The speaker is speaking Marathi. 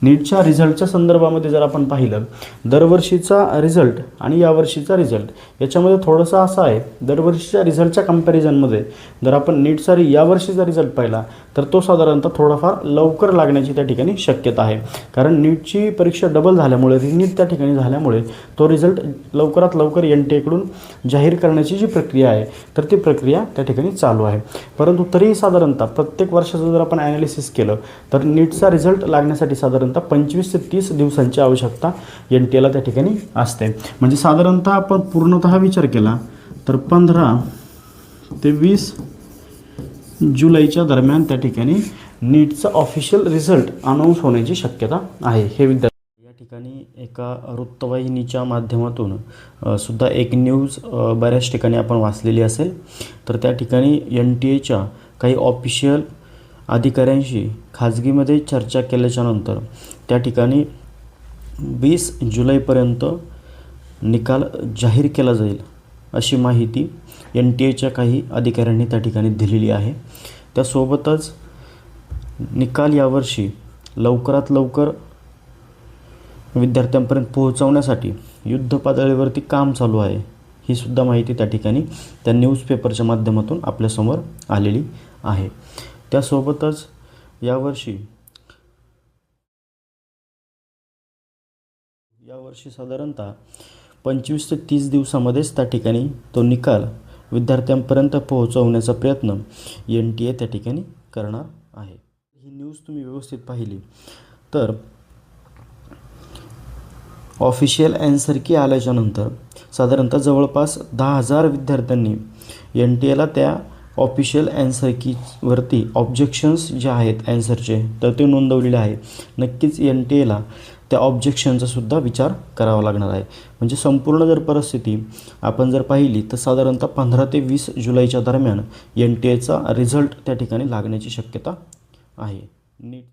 नीटच्या रिझल्टच्या संदर्भामध्ये जर आपण पाहिलं, दरवर्षीचा रिझल्ट आणि यावर्षीचा रिझल्ट याच्यामध्ये थोडंसं असं आहे, दरवर्षीच्या रिझल्टच्या कंपॅरिझनमध्ये जर आपण नीटचा यावर्षीचा रिझल्ट पाहिला तर तो साधारणतः थोडाफार लवकर लागण्याची त्या ठिकाणी शक्यता आहे. कारण नीटची परीक्षा डबल झाल्यामुळे, रिनीट त्या ठिकाणी झाल्यामुळे तो रिझल्ट लवकरात लवकर NTA जाहीर करण्याची जी प्रक्रिया आहे तर ती प्रक्रिया त्या ठिकाणी चालू आहे. परंतु तरीही साधारणतः प्रत्येक वर्षाचं जर आपण ॲनालिसिस केलं तर नीटचा रिझल्ट लागण्यासाठी साधारणतः 25 ते 30 दिवसांची आवश्यकता NTA त्या ठिकाणी असते. म्हणजे साधारणतः आपण पूर्णतः विचार केला तर 15 ते 20 जुलैच्या दरम्यान त्या ठिकाणी नीटचा ऑफिशियल रिझल्ट अनाऊन्स होण्याची शक्यता आहे. हे विद्यार्थी या ठिकाणी एका वृत्तवाहिनीच्या माध्यमातून सुद्धा एक न्यूज बऱ्याच ठिकाणी आपण वाचलेली असेल. तर त्या ठिकाणी NTAच्या काही ऑफिशियल अधिकाऱ्यांशी खाजगीमध्ये चर्चा केल्याच्यानंतर त्या ठिकाणी 20 जुलैपर्यंत निकाल जाहीर केला जाईल अशी माहिती NTAच्या काही अधिकाऱ्यांनी त्या ठिकाणी दिलेली आहे. त्यासोबतच निकाल यावर्षी लवकरात लवकर विद्यार्थ्यांपर्यंत पोहोचवण्यासाठी युद्धपातळीवरती काम चालू आहे, ही सुद्धा माहिती त्या ठिकाणी त्या न्यूजपेपरच्या माध्यमातून आपल्यासमोर आलेली आहे. त्यासोबतच यावर्षी साधारणतः 25 ते 30 दिवसामध्येच त्या ठिकाणी तो निकाल विद्यार्थ्यांपर्यंत पोहोचवण्याचा प्रयत्न NTA त्या ठिकाणी करणार आहे. ही न्यूज तुम्ही व्यवस्थित पाहिली तर ऑफिशियल ॲन्सर की आल्याच्यानंतर साधारणतः जवळपास 10,000 विद्यार्थ्यांनी NTAला त्या ऑफिशियल ॲन्सर कीवरती ऑब्जेक्शन्स जे आहेत ॲन्सरचे तर ते नोंदवलेले आहे. नक्कीच NTAला त्या ऑब्जेक्शनचा सुद्धा विचार करावा लागणार आहे. म्हणजे संपूर्ण जर परिस्थिती आपण जर पाहिली तर साधारणतः 15 ते 20 जुलैच्या दरम्यान NTAचा रिझल्ट त्या ठिकाणी लागण्याची शक्यता आहे. नीट